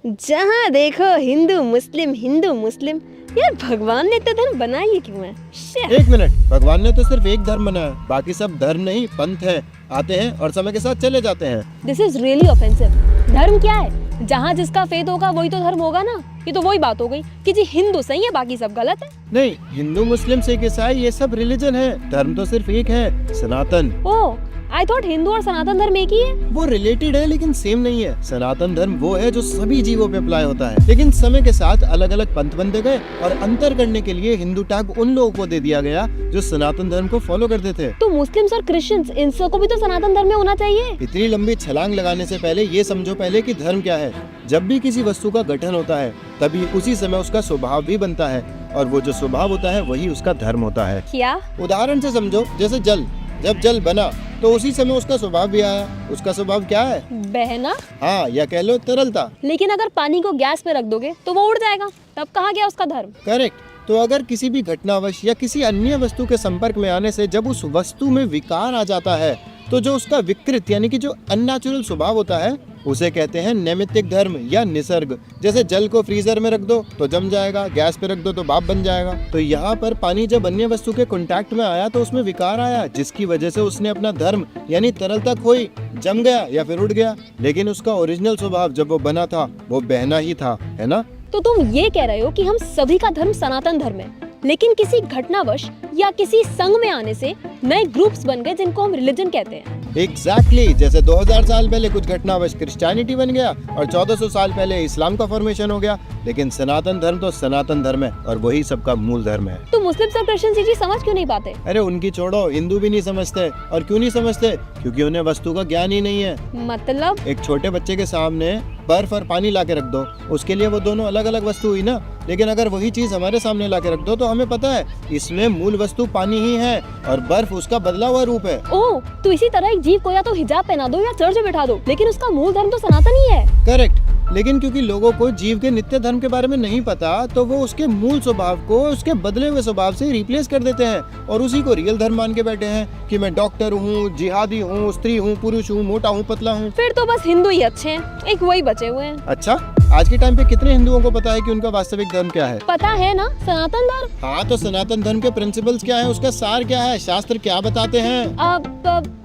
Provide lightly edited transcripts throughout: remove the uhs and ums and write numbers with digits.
जहाँ देखो हिंदू मुस्लिम। यार भगवान ने तो धर्म बनाया ही क्यों है? शिट। एक मिनट, भगवान ने तो सिर्फ एक धर्म बनाया, बाकी सब धर्म नहीं पंथ है। आते हैं और समय के साथ चले जाते हैं। This is really offensive. धर्म क्या है? जहाँ जिसका फेथ होगा वही तो धर्म होगा ना। ये तो वही बात हो गई कि जी हिंदू सही है बाकी सब गलत है। नहीं, हिंदू मुस्लिम सिख ईसाई ये सब रिलीजन है, धर्म तो सिर्फ एक है, सनातन। ओह, आई थॉट हिंदू और सनातन धर्म एक ही है। वो रिलेटेड है लेकिन सेम नहीं है। सनातन धर्म वो है जो सभी जीवों पे अप्लाई होता है, लेकिन समय के साथ अलग अलग पंथ बनते गए और अंतर करने के लिए हिंदू टैग उन लोगों को दे दिया गया जो सनातन धर्म को फॉलो करते थे। तो मुस्लिम्स और क्रिश्चियंस इन सबको भी तो सनातन धर्म में होना चाहिए। इतनी लंबी छलांग लगाने से पहले ये समझो पहले कि धर्म क्या है। जब भी किसी वस्तु का गठन होता है तभी उसी समय उसका स्वभाव भी बनता है, और वो जो स्वभाव होता है वही उसका धर्म होता है। क्या? उदाहरण से समझो, जैसे जल, जब जल बना तो उसी समय उसका स्वभाव भी आया। उसका स्वभाव क्या है? बहना। हाँ, या कह लो तरलता। लेकिन अगर पानी को गैस पे रख दोगे तो वो उड़ जाएगा, तब कहाँ गया उसका धर्म? करेक्ट। तो अगर किसी भी घटनावश या किसी अन्य वस्तु के संपर्क में आने से जब उस वस्तु में विकार आ जाता है तो जो उसका विकृत यानी कि जो अननेचुरल स्वभाव होता है उसे कहते हैं नैमित्तिक धर्म या निसर्ग। जैसे जल को फ्रीजर में रख दो तो जम जाएगा, गैस पे रख दो तो भाप बन जाएगा। तो यहाँ पर पानी जब अन्य वस्तु के कांटेक्ट में आया तो उसमें विकार आया, जिसकी वजह से उसने अपना धर्म यानी तरलता खोई, जम गया या फिर उड़ गया। लेकिन उसका ओरिजिनल स्वभाव जब वो बना था वो बहना ही था, है ना? तो तुम ये कह रहे हो कि हम सभी का धर्म सनातन धर्म है, लेकिन किसी घटनावश या किसी संघ में आने से नए ग्रुप्स बन गए जिनको हम रिलीजन कहते हैं। एग्जैक्टली जैसे 2000 साल पहले कुछ घटनावश क्रिश्चियनिटी बन गया और 1400 साल पहले इस्लाम का फॉर्मेशन हो गया, लेकिन सनातन धर्म तो सनातन धर्म है और वही सबका मूल धर्म है। तो मुस्लिम और क्रिश्चियन ये चीज समझ क्यों नहीं पाते? अरे उनकी छोड़ो, हिंदू भी नहीं समझते। और क्यों नहीं समझते? क्योंकि उन्हें वस्तु का ज्ञान ही नहीं है। मतलब? एक छोटे बच्चे के सामने बर्फ और पानी ला के रख दो, उसके लिए वो दोनों अलग अलग वस्तु हुई ना। लेकिन अगर वही चीज हमारे सामने ला के रख दो तो हमें पता है इसमें मूल वस्तु पानी ही है और बर्फ उसका बदला हुआ रूप है। ओह, तो इसी तरह एक जीव को या तो हिजाब पहना दो या चर्च में बैठा दो, लेकिन उसका मूल धर्म तो सनातन ही है। करेक्ट। लेकिन क्योंकि लोगों को जीव के नित्य धर्म के बारे में नहीं पता तो वो उसके मूल स्वभाव को उसके बदले हुए स्वभाव से रिप्लेस कर देते हैं और उसी को रियल धर्म मान के बैठे हैं कि मैं डॉक्टर हूँ, जिहादी हूँ, स्त्री हूँ, पुरुष हूँ, मोटा हूँ, पतला हूँ। फिर तो बस हिंदू ही अच्छे हैं, एक वही बचे हुए हैं। अच्छा, आज के टाइम पे कितने हिंदुओं को पता है कि उनका वास्तविक धर्म क्या है? पता है ना, सनातन धर्म। हाँ, तो सनातन धर्म के प्रिंसिपल्स क्या है, उसका सार क्या है, शास्त्र क्या बताते हैं?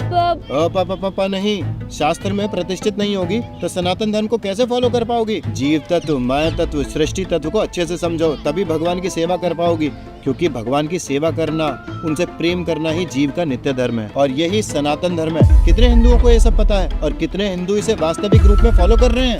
नहीं, शास्त्र में प्रतिष्ठित नहीं होगी तो सनातन धर्म को कैसे फॉलो कर पाओगी? जीव तत्व, माया तत्व, सृष्टि तत्व को अच्छे से समझो, तभी भगवान की सेवा कर पाओगी। क्योंकि भगवान की सेवा करना, उनसे प्रेम करना ही जीव का नित्य धर्म है और यही सनातन धर्म है। कितने हिंदुओं को ये सब पता है और कितने हिंदू इसे वास्तविक रूप में फॉलो कर रहे हैं?